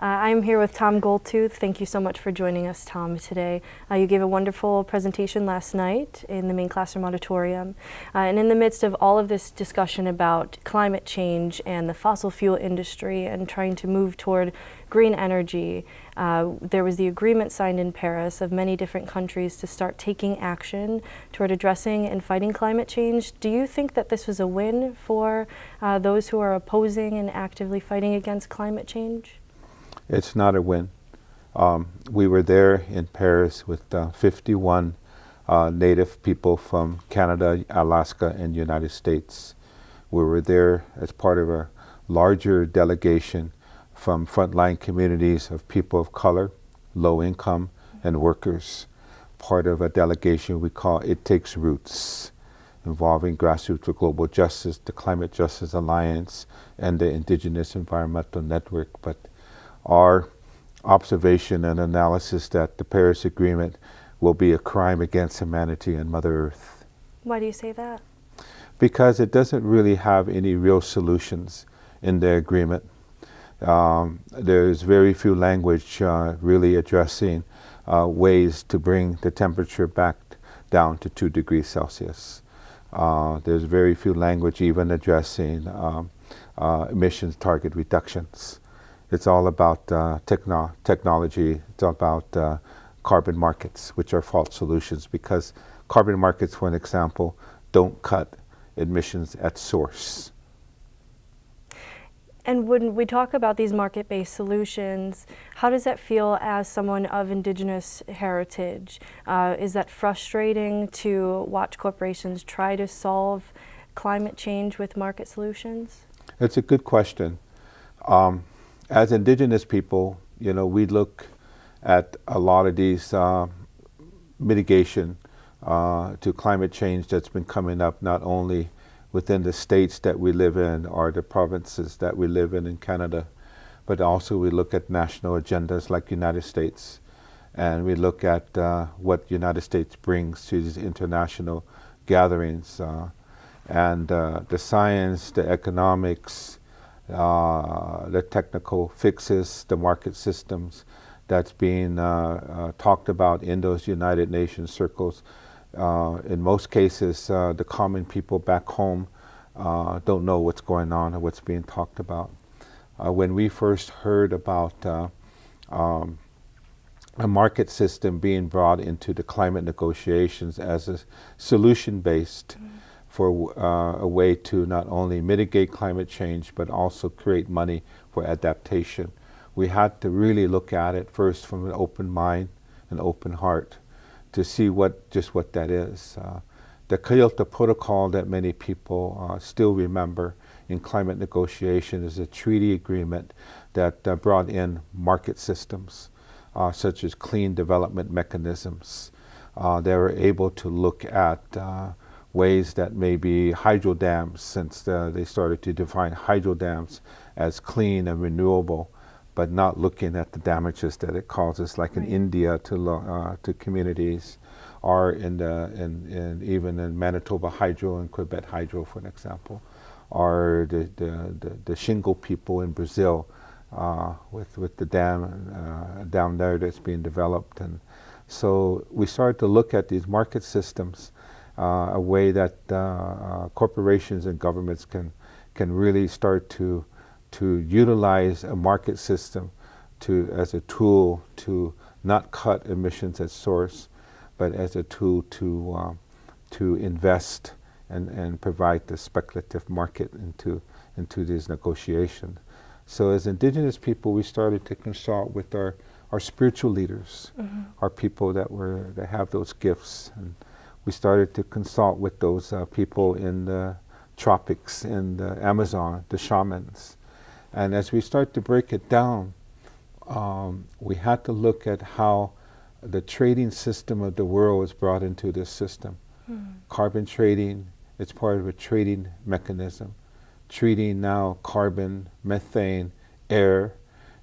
I'm here with Tom Goldtooth. Thank you so much for joining us, Tom, today. You gave a wonderful presentation last night in the main classroom auditorium. And in the midst of all of this discussion about climate change and the fossil fuel industry and trying to move toward green energy, there was the agreement signed in Paris of many different countries to start taking action toward addressing and fighting climate change. Do you think that this was a win for those who are opposing and actively fighting against climate change? It's not a win. We were there in Paris with 51 Native people from Canada, Alaska, and United States. We were there as part of a larger delegation from frontline communities of people of color, low income, and workers. Part of a delegation we call It Takes Roots, involving Grassroots for Global Justice, the Climate Justice Alliance, and the Indigenous Environmental Network. But our observation and analysis that the Paris Agreement will be a crime against humanity and Mother Earth. Why do you say that? Because it doesn't really have any real solutions in the agreement. There's very few language really addressing ways to bring the temperature back down to 2 degrees Celsius. There's very few language even addressing emissions target reductions. It's all about technology. It's all about carbon markets, which are false solutions, because carbon markets, for an example, don't cut emissions at source. And when we talk about these market-based solutions, how does that feel as someone of Indigenous heritage? Is that frustrating to watch corporations try to solve climate change with market solutions? It's a good question. As Indigenous people, you know, we look at a lot of these mitigation to climate change that's been coming up not only within the states that we live in or the provinces that we live in Canada, but also we look at national agendas like United States, and we look at what United States brings to these international gatherings, and the science, the economics, the technical fixes, the market systems that's being talked about in those United Nations circles. In most cases, the common people back home don't know what's going on or what's being talked about. When we first heard about a market system being brought into the climate negotiations as a solution-based for a way to not only mitigate climate change, but also create money for adaptation, we had to really look at it first from an open mind and open heart to see what that is. The Kyoto Protocol that many people still remember in climate negotiation is a treaty agreement that brought in market systems, such as clean development mechanisms. They were able to look at ways that maybe hydro dams, since they started to define hydro dams as clean and renewable, but not looking at the damages that it causes, like in India to communities, or even in Manitoba Hydro and Quebec Hydro, for an example, or the Shingle people in Brazil with the dam down there that's being developed. And so we started to look at these market systems, a way that corporations and governments can really start to utilize a market system as a tool to not cut emissions at source, but as a tool to invest and provide the speculative market into these negotiations. So as Indigenous people, we started to consult with our spiritual leaders, our people that have those gifts, and we started to consult with those people in the tropics, in the Amazon, the shamans. And as we start to break it down, we had to look at how the trading system of the world is brought into this system. Carbon trading, it's part of a trading mechanism. Treating now carbon, methane, air,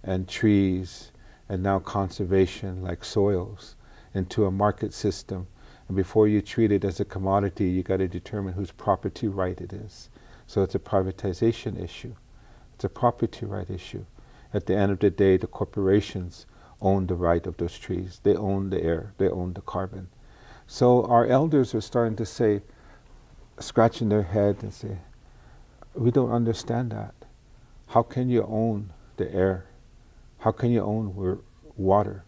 and trees, and now conservation like soils into a market system. And before you treat it as a commodity, you got to determine whose property right it is. So it's a privatization issue. It's a property right issue. At the end of the day, the corporations own the right of those trees. They own the air. They own the carbon. So our elders are starting to say, scratching their head and say, we don't understand that. How can you own the air? How can you own water?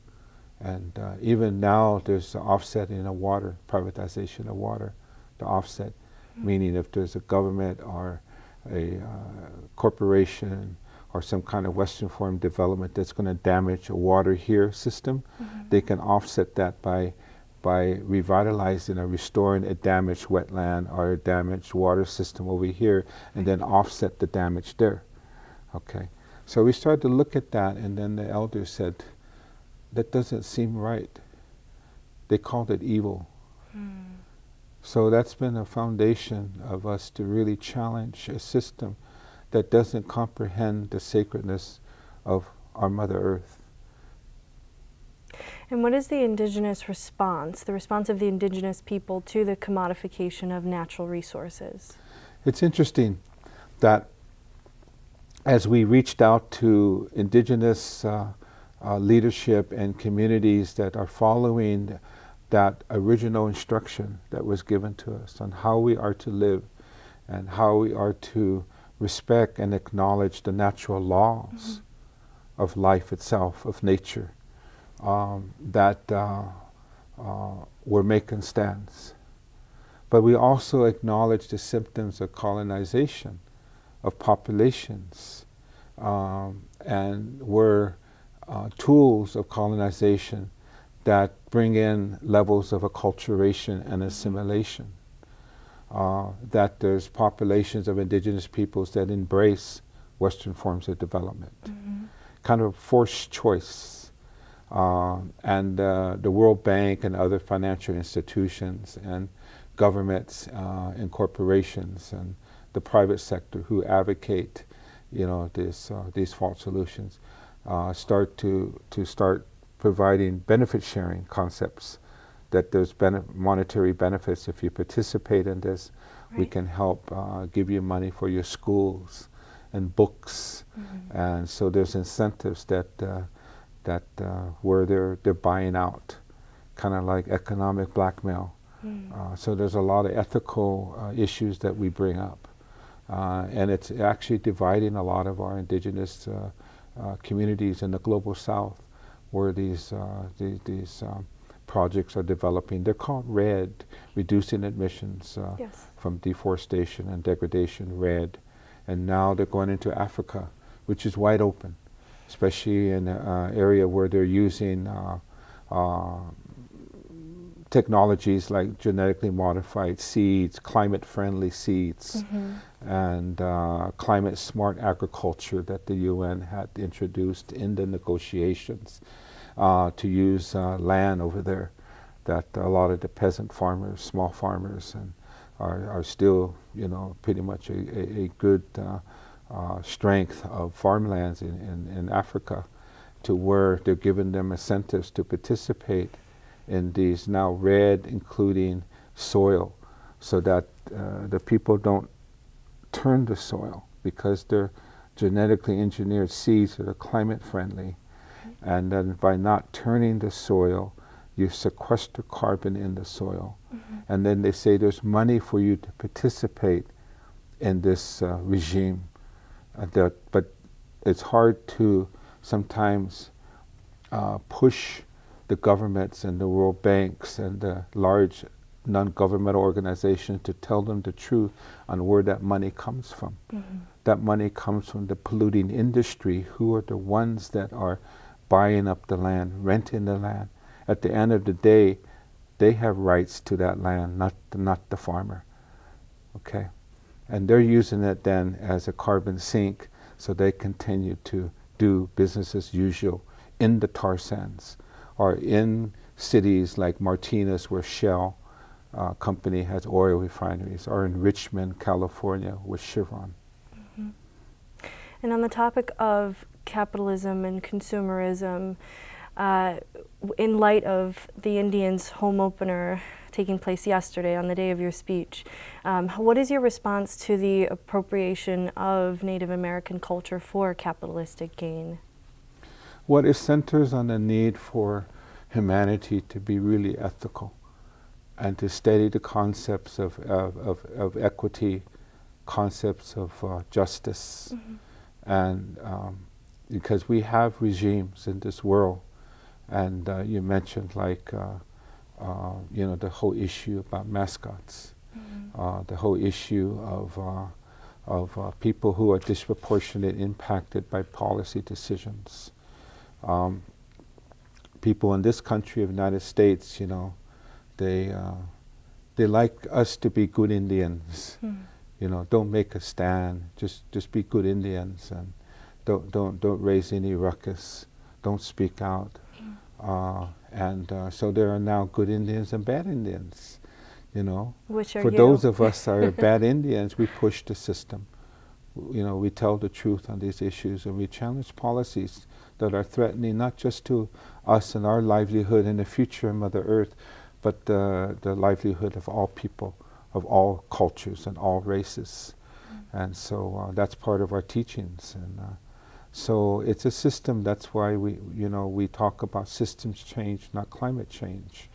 And even now there's the offsetting of water, privatization of water, the offset, meaning if there's a government or a corporation or some kind of Western form development that's going to damage a water here system, they can offset that by revitalizing or restoring a damaged wetland or a damaged water system over here, and then offset the damage there. Okay, so we started to look at that, and then the elders said, that doesn't seem right. They called it evil. So that's been a foundation of us to really challenge a system that doesn't comprehend the sacredness of our Mother Earth. And what is the Indigenous response, the response of the Indigenous people to the commodification of natural resources? It's interesting that as we reached out to Indigenous leadership and communities that are following that original instruction that was given to us on how we are to live and how we are to respect and acknowledge the natural laws of life itself, of nature, that we're making stands. But we also acknowledge the symptoms of colonization of populations, and we're tools of colonization that bring in levels of acculturation and assimilation. That there's populations of Indigenous peoples that embrace Western forms of development. Kind of forced choice. And the World Bank and other financial institutions and governments and corporations and the private sector who advocate, these false solutions, start providing benefit sharing concepts, that there's monetary benefits if you participate in this. Right. We can help give you money for your schools and books, and so there's incentives that where they're buying out, kind of like economic blackmail. So there's a lot of ethical issues that we bring up, and it's actually dividing a lot of our Indigenous communities in the global South, where these projects are developing. They're called RED, reducing emissions from deforestation and degradation, RED. And now they're going into Africa, which is wide open, especially in an area where they're using technologies like genetically modified seeds, climate-friendly seeds, and climate-smart agriculture that the UN had introduced in the negotiations to use land over there that a lot of the peasant farmers, small farmers, and are still, pretty much a good strength of farmlands in Africa, to where they're giving them incentives to participate in these now RED, including soil, so that the people don't turn the soil, because they're genetically engineered seeds that are climate friendly. And then by not turning the soil, you sequester carbon in the soil. And then they say there's money for you to participate in this regime. But it's hard to sometimes push the governments and the World Banks and the large non-governmental organizations to tell them the truth on where that money comes from. That money comes from the polluting industry, who are the ones that are buying up the land, renting the land. At the end of the day, they have rights to that land, not the farmer. Okay? And they're using it then as a carbon sink, so they continue to do business as usual in the tar sands, or in cities like Martinez, where Shell company has oil refineries, or in Richmond, California, with Chevron. And on the topic of capitalism and consumerism, in light of the Indians' home opener taking place yesterday on the day of your speech, what is your response to the appropriation of Native American culture for capitalistic gain? What it centers on the need for humanity to be really ethical and to study the concepts of equity, concepts of justice. And because we have regimes in this world, and you mentioned like, the whole issue about mascots, the whole issue of people who are disproportionately impacted by policy decisions. People in this country of the United States, they like us to be good Indians. Don't make a stand. Just be good Indians, and don't raise any ruckus. Don't speak out. So there are now good Indians and bad Indians. Which are For you? those of us that are bad Indians, we push the system. We tell the truth on these issues, and we challenge policies that are threatening not just to us and our livelihood in the future of Mother Earth, but the livelihood of all people, of all cultures and all races. And so that's part of our teachings. And so it's a system. That's why we talk about systems change, not climate change.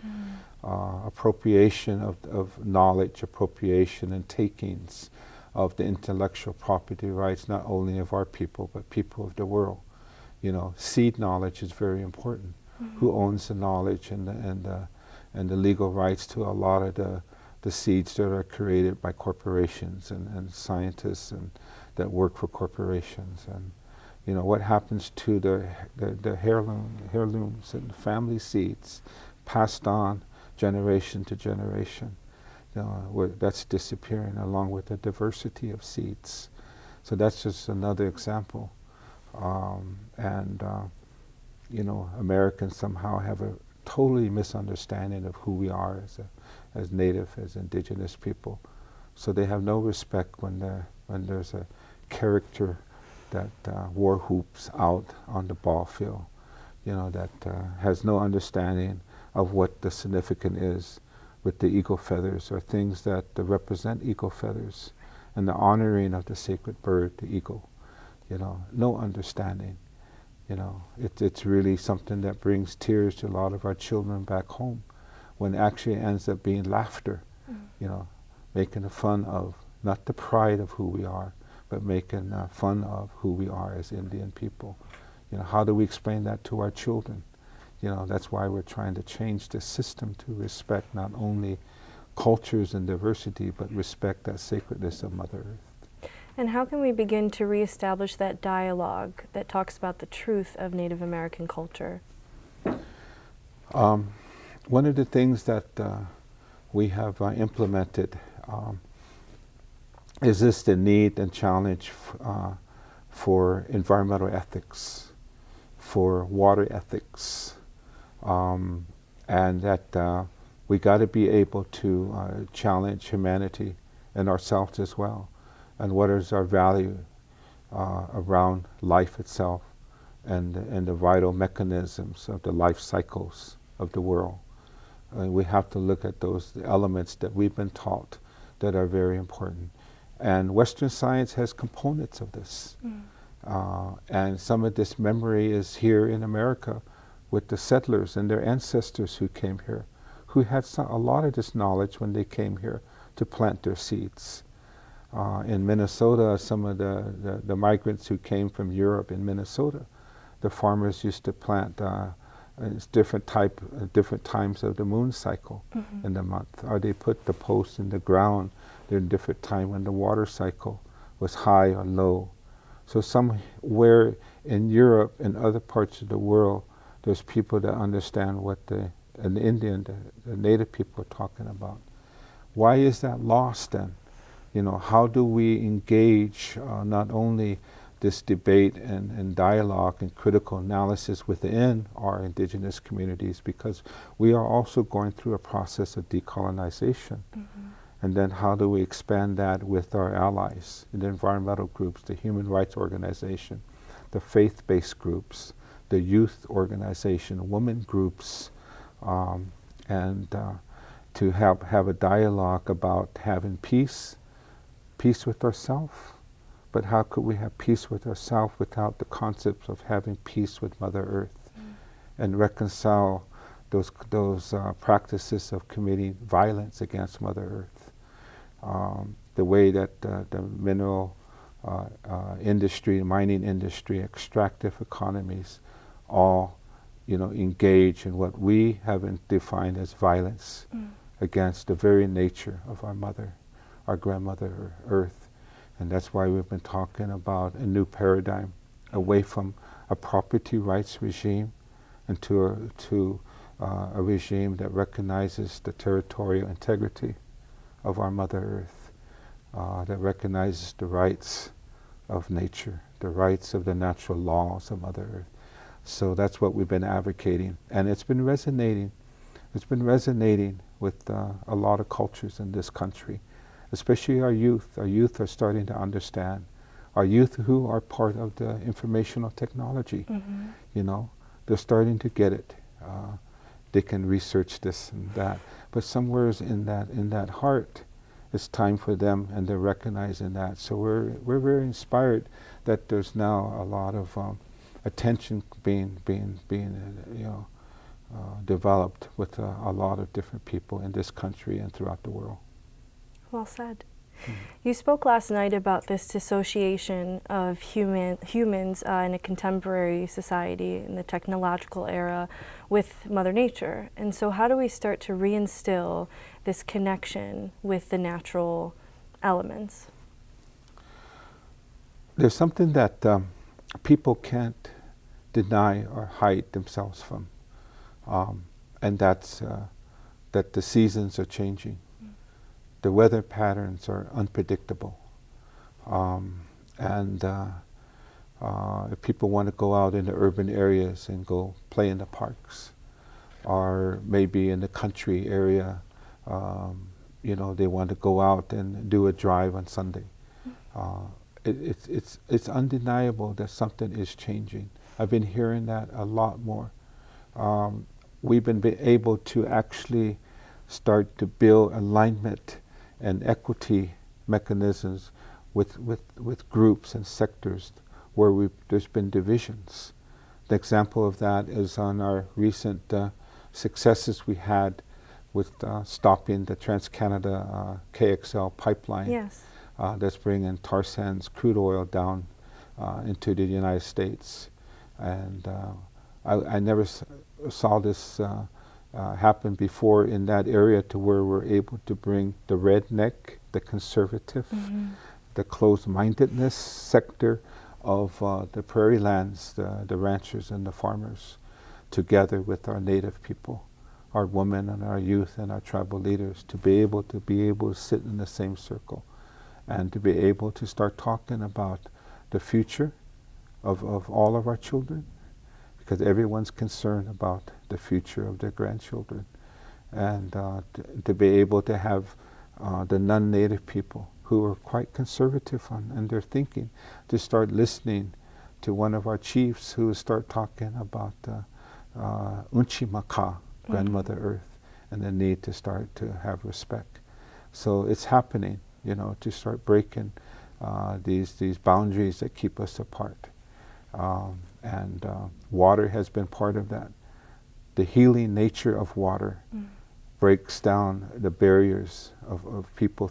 Appropriation of knowledge, appropriation and takings of the intellectual property rights, not only of our people, but people of the world. Seed knowledge is very important. Who owns the knowledge and the legal rights to a lot of the seeds that are created by corporations and scientists and that work for corporations? And what happens to the heirlooms and family seeds passed on generation to generation? That's disappearing along with the diversity of seeds. So that's just another example. Americans somehow have a totally misunderstanding of who we are as Native, as Indigenous people. So they have no respect when there's a character that war whoops out on the ball field, that has no understanding of what the significance is with the eagle feathers, or things that represent eagle feathers, and the honoring of the sacred bird, the eagle. No understanding. It's really something that brings tears to a lot of our children back home, when it actually ends up being laughter, making fun of not the pride of who we are, but making fun of who we are as Indian people. How do we explain that to our children? That's why we're trying to change the system to respect not only cultures and diversity, but respect that sacredness of Mother Earth. And how can we begin to reestablish that dialogue that talks about the truth of Native American culture? One of the things that we have implemented is the need and challenge for environmental ethics, for water ethics, and that we got to be able to challenge humanity and ourselves as well, and what is our value around life itself and the vital mechanisms of the life cycles of the world. We have to look at those elements that we've been taught that are very important. And Western science has components of this. And some of this memory is here in America with the settlers and their ancestors who came here, who had a lot of this knowledge when they came here to plant their seeds. In Minnesota, some of the migrants who came from Europe in Minnesota, the farmers used to plant different times of the moon cycle in the month, or they put the posts in the ground during different time when the water cycle was high or low. So somewhere in Europe and other parts of the world, there's people that understand what the Indian, the Native people are talking about. Why is that lost then? How do we engage not only this debate and dialogue and critical analysis within our Indigenous communities, because we are also going through a process of decolonization. And then how do we expand that with our allies, the environmental groups, the human rights organization, the faith-based groups, the youth organization, women groups, and to have a dialogue about having peace with ourselves, but how could we have peace with ourselves without the concepts of having peace with Mother Earth, and reconcile those practices of committing violence against Mother Earth. The way that the mineral industry, mining industry, extractive economies all, engage in what we haven't defined as violence against the very nature of our mother, our grandmother Earth. And that's why we've been talking about a new paradigm, away from a property rights regime and to a regime that recognizes the territorial integrity of our Mother Earth, that recognizes the rights of nature, the rights of the natural laws of Mother Earth. So that's what we've been advocating, and it's been resonating. It's been resonating with a lot of cultures in this country, especially our youth. Our youth are starting to understand. Our youth who are part of the informational technology, they're starting to get it. They can research this and that, but somewhere in that heart, it's time for them, and they're recognizing that. So we're very inspired that there's now a lot of attention being developed with a lot of different people in this country and throughout the world. Well said. You spoke last night about this dissociation of humans in a contemporary society in the technological era with Mother Nature. And so how do we start to reinstill this connection with the natural elements? There's something that people can't deny or hide themselves from, and that's that the seasons are changing. The weather patterns are unpredictable, and if people want to go out in the urban areas and go play in the parks, or maybe in the country area, they want to go out and do a drive on Sunday. It's undeniable that something is changing. I've been hearing that a lot more. We've been able to actually start to build alignment and equity mechanisms with groups and sectors where there's been divisions. The example of that is on our recent successes we had with stopping the Trans-Canada KXL pipeline. Yes. That's bringing tar sands crude oil down into the United States. And I never saw this happen before in that area, to where we're able to bring the redneck, the conservative, the closed-mindedness sector of the prairie lands, the ranchers and the farmers, together with our native people, our women and our youth and our tribal leaders, to be able to sit in the same circle and to be able to start talking about the future of all of our children, because everyone's concerned about the future of their grandchildren, and to be able to have the non-native people who are quite conservative in their thinking to start listening to one of our chiefs who will start talking about Unchimaka, Grandmother Earth, and the need to start to have respect. So it's happening, to start breaking these boundaries that keep us apart. And water has been part of that. The healing nature of water breaks down the barriers of people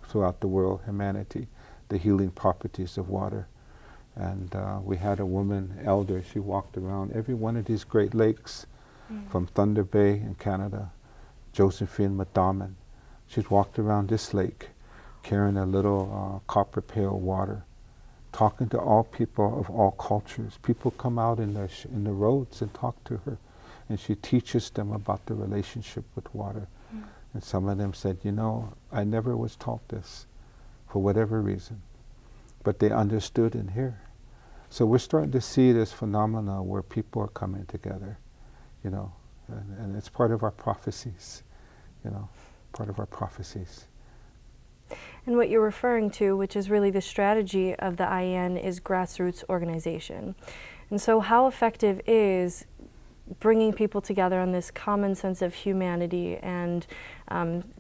throughout the world, humanity, the healing properties of water. And we had a woman elder, she walked around every one of these Great Lakes, from Thunder Bay in Canada, Josephine Madaman. She's walked around this lake carrying a little copper pail of water, talking to all people of all cultures. People come out in the roads and talk to her, and she teaches them about the relationship with water. And some of them said, I never was taught this, for whatever reason, but they understood in here. So we're starting to see this phenomena where people are coming together, and it's part of our prophecies, part of our prophecies. And what you're referring to, which is really the strategy of the IN, is grassroots organization. And so how effective is bringing people together on this common sense of humanity and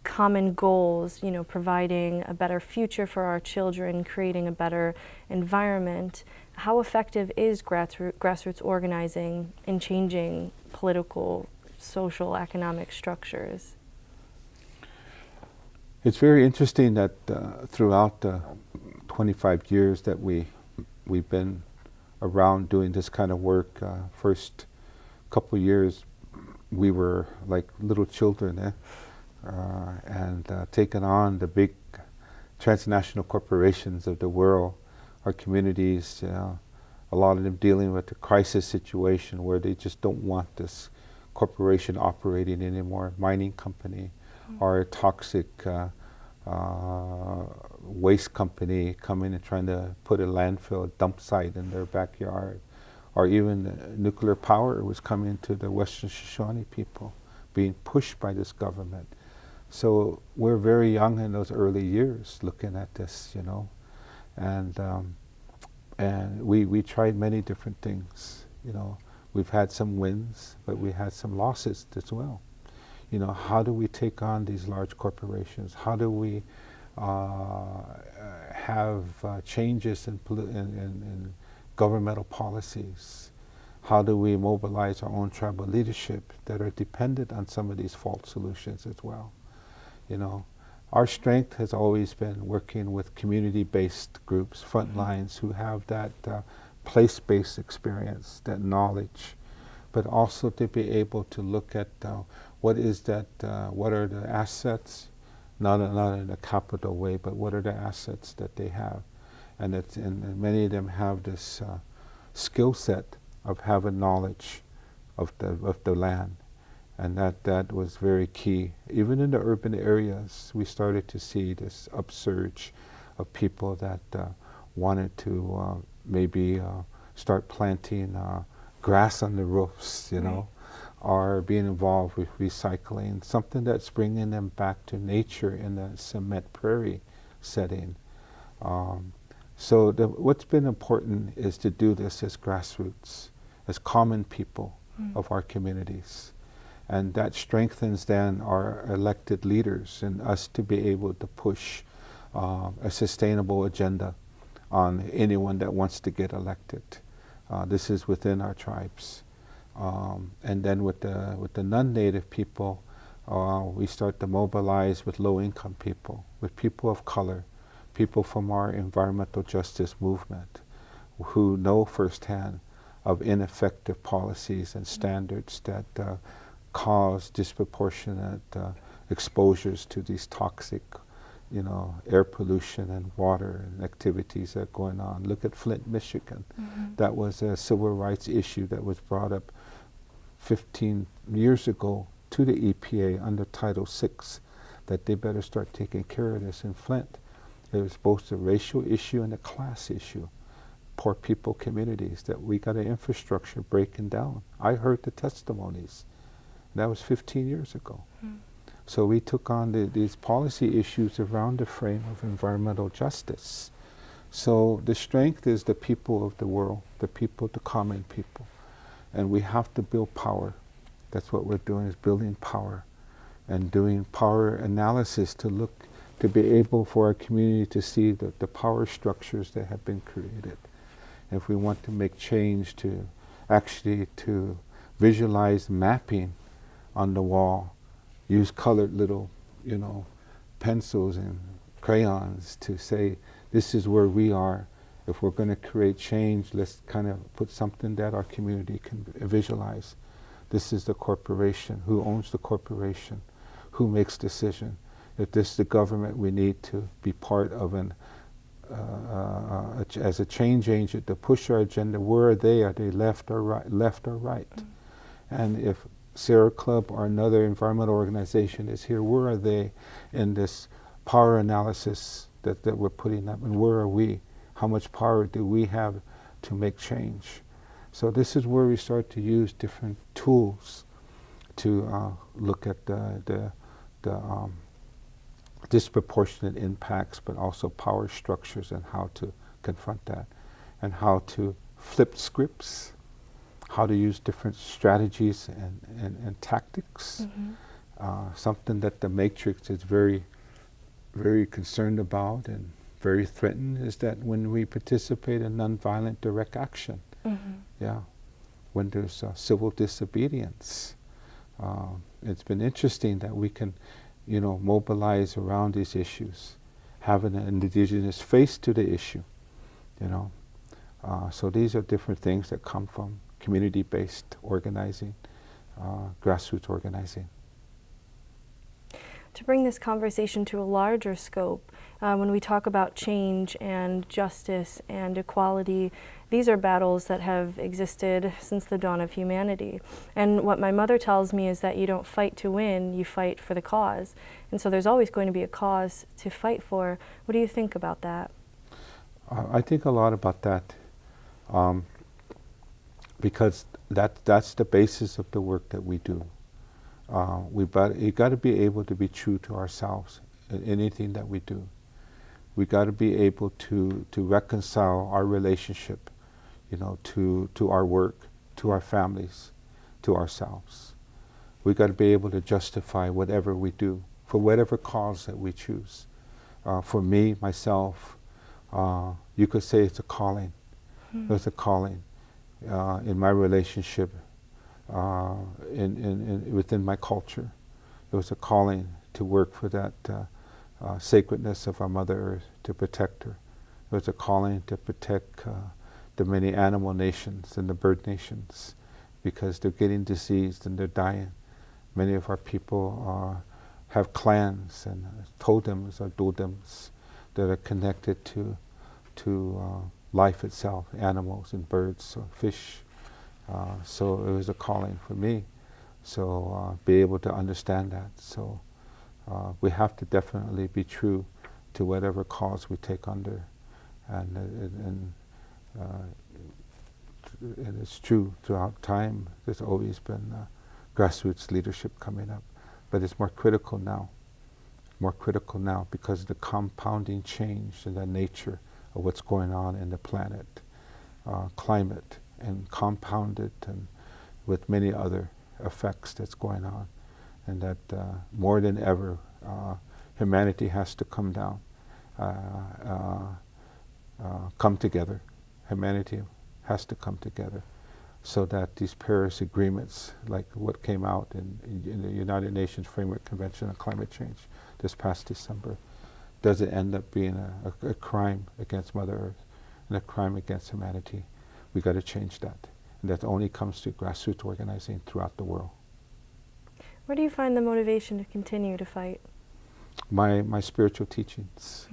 common goals, providing a better future for our children, creating a better environment. How effective is grassroots organizing in changing political, social, economic structures? It's very interesting that throughout the 25 years that we've been around doing this kind of work, first couple years we were like little children, and taking on the big transnational corporations of the world, our communities, a lot of them dealing with the crisis situation where they just don't want this corporation operating anymore, mining company, or a toxic waste company coming and trying to put a landfill dump site in their backyard, or even nuclear power was coming to the Western Shoshone people, being pushed by this government. So we're very young in those early years looking at this, and we tried many different things. We've had some wins, but we had some losses as well. How do we take on these large corporations? How do we have changes in governmental policies? How do we mobilize our own tribal leadership that are dependent on some of these false solutions as well? Our strength has always been working with community-based groups, front lines, who have that place-based experience, that knowledge, but also to be able to look at what are the assets, not in a capital way, but what are the assets that they have, and many of them have this skill set of having knowledge of the land. And that was very key. Even in the urban areas, we started to see this upsurge of people that wanted to maybe start planting grass on the roofs, or being involved with recycling, something that's bringing them back to nature in a cement prairie setting. So what's been important is to do this as grassroots, as common people of our communities. And that strengthens then our elected leaders and us to be able to push a sustainable agenda on anyone that wants to get elected. This is within our tribes. And then with the non-native people, we start to mobilize with low-income people, with people of color, people from our environmental justice movement who know firsthand of ineffective policies and standards that cause disproportionate exposures to these toxic, air pollution and water and activities that are going on. Look at Flint, Michigan. That was a civil rights issue that was brought up 15 years ago to the EPA under Title VI, that they better start taking care of this in Flint. It was both a racial issue and a class issue. Poor people communities, that we got an infrastructure breaking down. I heard the testimonies. That was 15 years ago. So we took on these policy issues around the frame of environmental justice. So the strength is the people of the world, the common people. And we have to build power. That's what we're doing, is building power and doing power analysis to be able for our community to see the power structures that have been created. If we want to make change, to visualize mapping on the wall, use colored little, pencils and crayons to say, this is where we are. If we're going to create change, let's kind of put something that our community can visualize. This is the corporation. Who owns the corporation? Who makes decision? If this is the government, we need to be part of as a change agent to push our agenda. Where are they? Are they left or right? And if Sierra Club or another environmental organization is here, where are they in this power analysis that we're putting up, and where are we? How much power do we have to make change? So this is where we start to use different tools to look at the disproportionate impacts, but also power structures and how to confront that, and how to flip scripts, how to use different strategies and tactics. Something that the Matrix is very, very concerned about and very threatened is that when we participate in nonviolent direct action, when there's civil disobedience, it's been interesting that we can, mobilize around these issues, having an indigenous face to the issue, So these are different things that come from community-based organizing, grassroots organizing. To bring this conversation to a larger scope, when we talk about change and justice and equality, these are battles that have existed since the dawn of humanity. And what my mother tells me is that you don't fight to win, you fight for the cause. And so there's always going to be a cause to fight for. What do you think about that? I think a lot about that, because that's the basis of the work that we do. You got to be able to be true to ourselves in anything that we do. We got to be able to reconcile our relationship, to our work, to our families, to ourselves. We got to be able to justify whatever we do for whatever cause that we choose. For me, myself, you could say it's a calling. It's a calling in my relationship. Within my culture, it was a calling to work for that sacredness of our Mother Earth, to protect her. It was a calling to protect the many animal nations and the bird nations, because they're getting diseased and they're dying. Many of our people have clans and totems or dodems that are connected to life itself, animals and birds or fish. So it was a calling for me. So be able to understand that. So we have to definitely be true to whatever cause we take under, and it's true throughout time. There's always been grassroots leadership coming up, but it's more critical now. More critical now because of the compounding change in the nature of what's going on in the planet, climate, and compounded and with many other effects that's going on, and that more than ever humanity has to come down, come together. Humanity has to come together so that these Paris agreements, like what came out in the United Nations Framework Convention on Climate Change this past December, doesn't end up being a crime against Mother Earth and a crime against humanity. We got to change that. And that only comes through grassroots organizing throughout the world. Where do you find the motivation to continue to fight? My spiritual teachings.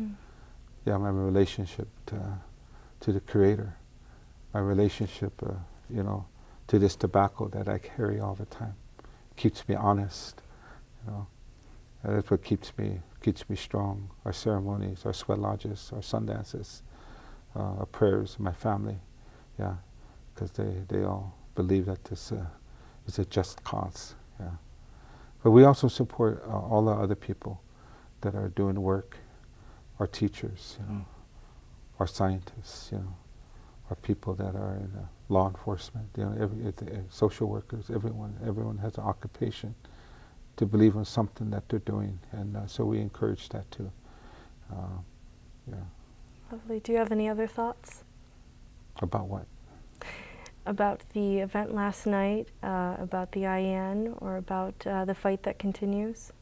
Yeah, my relationship to the Creator. My relationship, to this tobacco that I carry all the time. Keeps me honest, That's what keeps me strong. Our ceremonies, our sweat lodges, our sun dances, our prayers, my family. Yeah, because they all believe that this is a just cause. Yeah, but we also support all the other people that are doing work, our teachers, our scientists, our people that are in law enforcement, social workers, everyone has an occupation to believe in something that they're doing, and so we encourage that too. Lovely. Do you have any other thoughts? About what? About the event last night, about the IN, or about the fight that continues?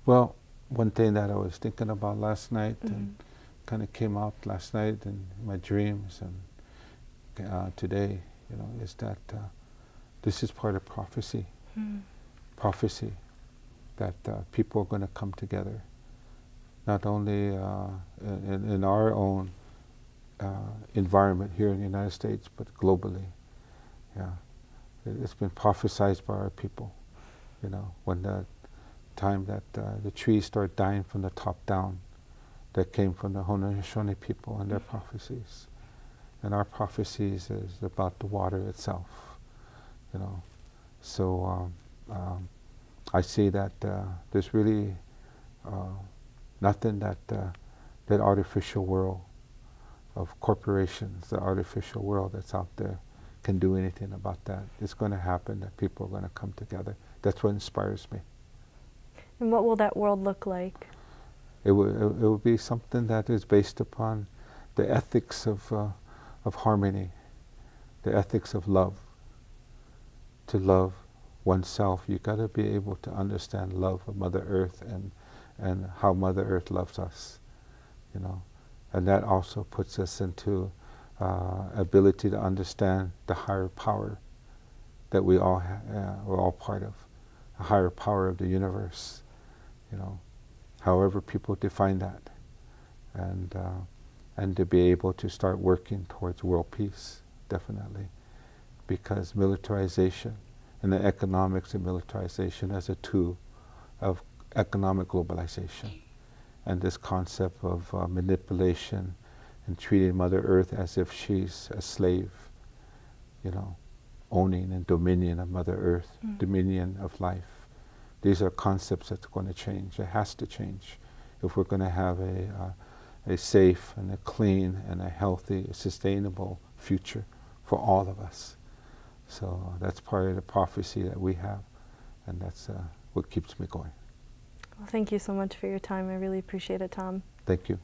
Well, one thing that I was thinking about last night and kind of came out last night in my dreams and today, is that this is part of prophecy. Prophecy that people are going to come together, not only in our own environment here in the United States, but globally. Yeah, it's been prophesized by our people. When the time that the trees start dying from the top down, that came from the Haudenosaunee people and their prophecies, and our prophecies is about the water itself. So I see that there's really nothing that artificial world of corporations, the artificial world that's out there, can do anything about that. It's going to happen, that people are going to come together. That's what inspires me. And what will that world look like? It will be something that is based upon the ethics of harmony, the ethics of love. To love oneself, you got to be able to understand love of Mother Earth and how Mother Earth loves us, you know. And that also puts us into ability to understand the higher power that we're all part of, a higher power of the universe, you know, however people define that, and to be able to start working towards world peace, definitely, because militarization and the economics of militarization as a tool of economic globalization, and this concept of manipulation and treating Mother Earth as if she's a slave, you know, owning and dominion of Mother Earth, dominion of life. These are concepts that's going to change. It has to change if we're going to have a safe and a clean and a healthy, sustainable future for all of us. So that's part of the prophecy that we have, and that's what keeps me going. Well, thank you so much for your time. I really appreciate it, Tom. Thank you.